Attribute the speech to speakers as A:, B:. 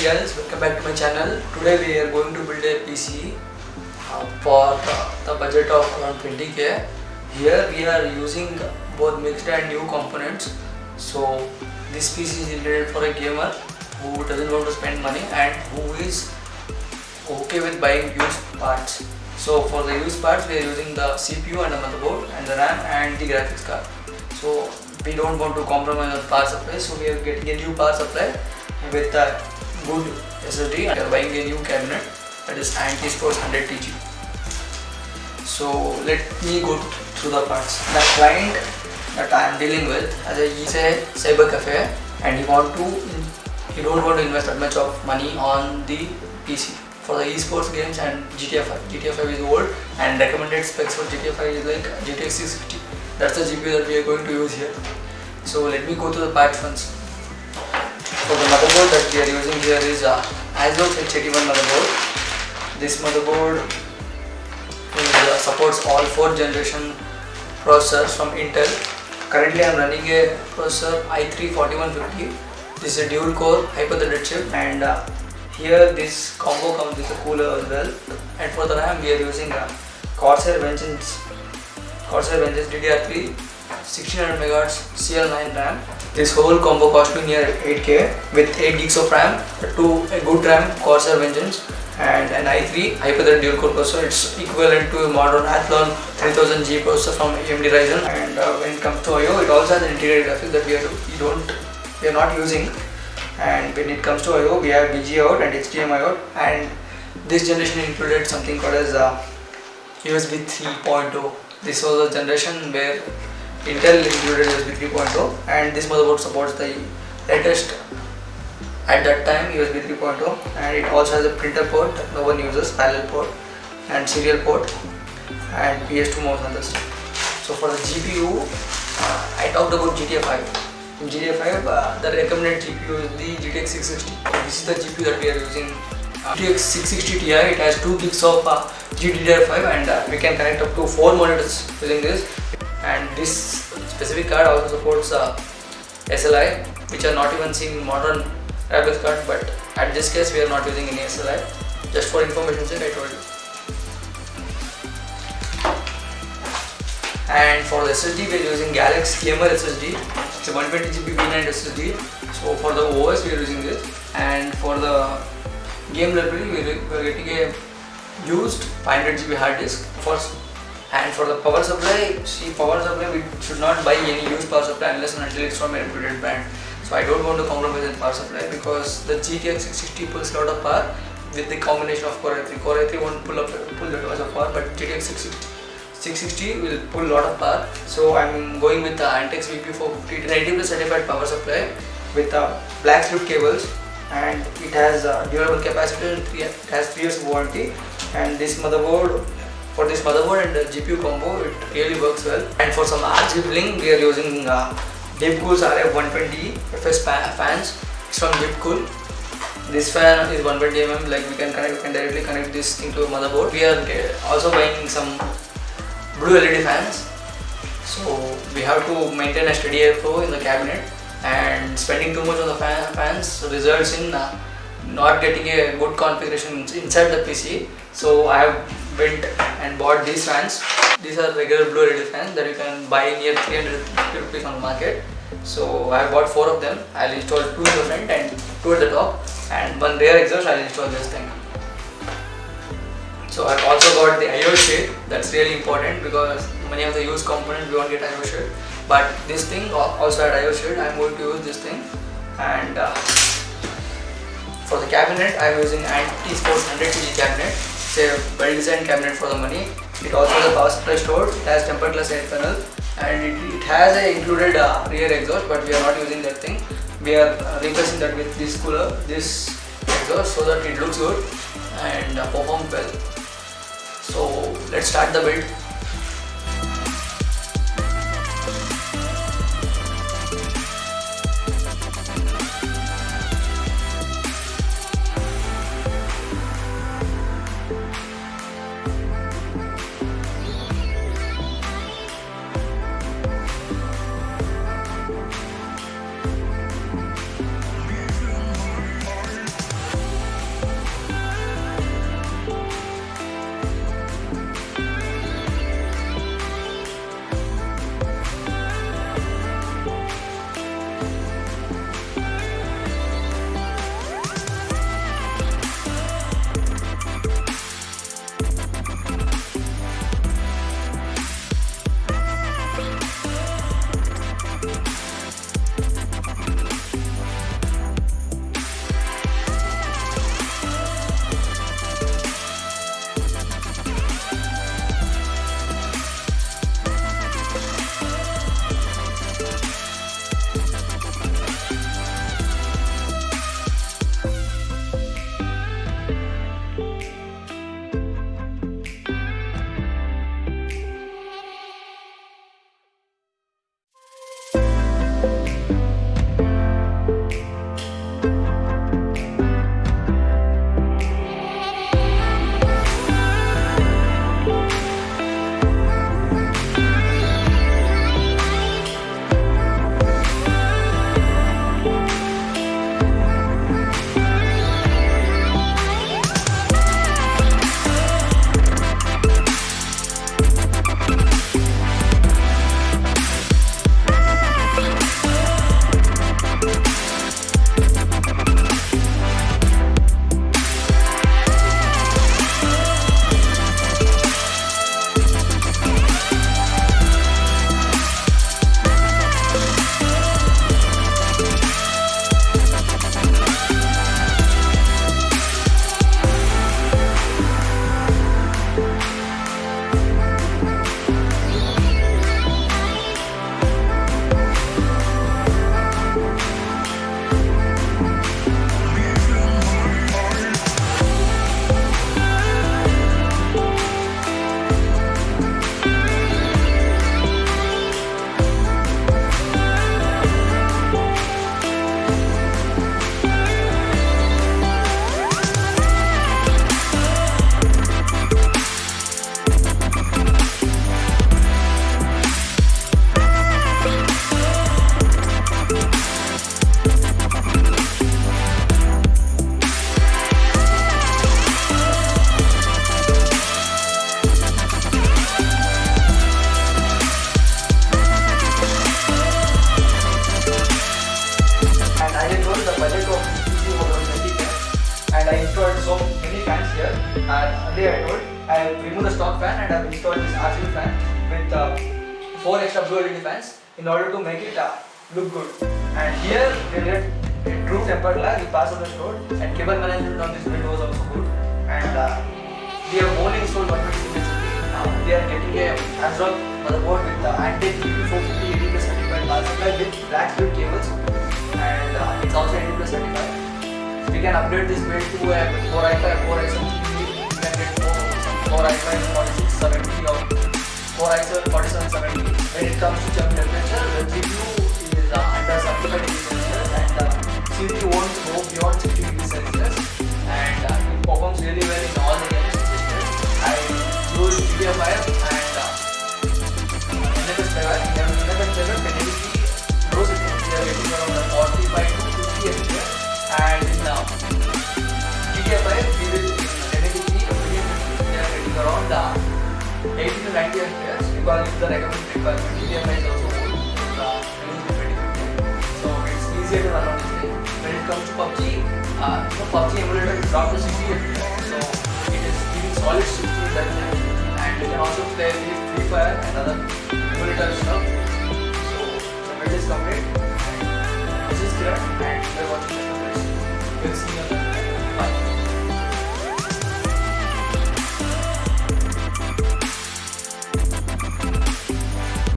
A: and girls, welcome back to my channel. Today we are going to build a PC for the budget of around 20k. Here we are using both mixed and new components. So this PC is intended for a gamer who doesn't want to spend money and who is okay with buying used parts. So for the used parts we are using the CPU and the motherboard and the RAM and the graphics card. So we don't want to compromise on power supply, so we are getting a new power supply with a good SSD and we are buying a new cabinet that is Anti-Sports 100 TG. So let me go through the parts. The client that I am dealing with is a cyber cafe and he don't want to invest that much of money on the PC. For the esports games and GTA 5. GTA 5 is old and recommended specs for GTA 5 is like GTX 660. That's the GPU that we are going to use here. So let me go to the parts once. So the motherboard that we are using here is ASRock H81 motherboard. This motherboard supports all 4th generation processors from Intel. Currently I am running a processor i3-4150. This is a dual core hyper-threaded chip and here this combo comes with a cooler as well. And for the RAM we are using Corsair Vengeance DDR3 1600 MHz CL9 RAM. This whole combo cost me near 8k with 8 gigs of RAM, a good RAM Corsair Vengeance and an i3 hyper-threaded dual core processor. It's equivalent to a modern Athlon 3000G processor from AMD Ryzen. And when it comes to I/O, it also has an integrated graphics that we are not using. And when it comes to I/O, we have VGA out and HDMI out, and this generation included something called as USB 3.0. This was a generation where Intel included USB 3.0 and this motherboard supports the latest at that time USB 3.0, and it also has a printer port that no one uses, parallel port and serial port and PS2 mouse and this. So for the GPU, I talked about GTA 5. In GTA 5, the recommended GPU is the GTX 660. This is the GPU that we are using. GTX 660 Ti. It has 2 gigs of GDDR5 and we can connect up to 4 monitors using this. And this specific card also supports SLI, which are not even seen in modern graphics card. But at this case, we are not using any SLI. Just for information sake, I told you. And for the SSD, we are using Galaxy Gamer SSD. It's a 120GB V9 SSD. So for the OS, we are using this. And for the game library, we are getting a used 500GB hard disk first. And for the power supply, we should not buy any used power supply unless and until it's from a reputed brand. So I don't want to compromise in power supply because the GTX 660 pulls a lot of power with the combination of Core i3. Core i3 won't pull that much of power, but GTX 660 will pull a lot of power. So I'm going with the Antex VP450 90+ certified power supply with black strip cables, and it has durable capacitor and it has 3 years of warranty. And this motherboard, for this motherboard and the GPU combo, it really works well. And for some RGB bling, we are using Deepcool's RF120 FS fans. It's from Deepcool. This fan is 120mm, like we can directly connect this thing to a motherboard. We are also buying some blue LED fans. So we have to maintain a steady airflow in the cabinet, and spending too much on the fans results in not getting a good configuration inside the PC. So I have went and bought these fans. These are regular blue LED fans that you can buy near 350 rupees on the market. So I have bought 4 of them. I'll install 2 in the front and 2 at the top, and one rear exhaust. I'll install this thing. So I've also got the I/O shade. That's really important because many of the used components we won't get I/O shade. But this thing also had I/O shade. I'm going to use this thing. And for the cabinet, I'm using Anti-Sports 100 TG cabinet. It's a well-designed cabinet for the money. It also has a power supply stored. It has tempered glass side panel, and it has a included rear exhaust, but we are not using that thing. We are replacing that with this exhaust so that it looks good and performs well. So let's start the build. I removed the stock fan and I have installed this RGB fan with 4 extra blue LED fans in order to make it look good. And here we get a true tempered glass, we pass on the road, and cable management on this build was also good. And we have only installed 120 inches. They are getting a ASRock motherboard with anti-GP 450 80 plus 35 power supply with black split cables, and it's also 80 plus 35. We can upgrade this build to a 4 i5, 4 i7 GPU. We can get 4 i5 4670 or 4 i7 4770. When it comes to chamber temperature, the GPU is under 75 degrees Celsius and CPU won't go beyond 60 degrees Celsius, and it performs really well in all the games. I use GTA 5 and NFS 7. In NFS 7, the NDP low settings we are getting around 45 to 50 FPS, and in GTA 5 we will in NDP we are getting around 80 to 90 FPS because it's the recommended requirement. GTA 5 is also old, so it's easier to run on this thing. When it comes to PUBG, PUBG emulator dropped to 60 FPS, so it is giving solid 60 FPS. And you can also play with Free Fire and other emulator stuff. So the build is complete. This is Kiran and we are watching the video. We'll see you on the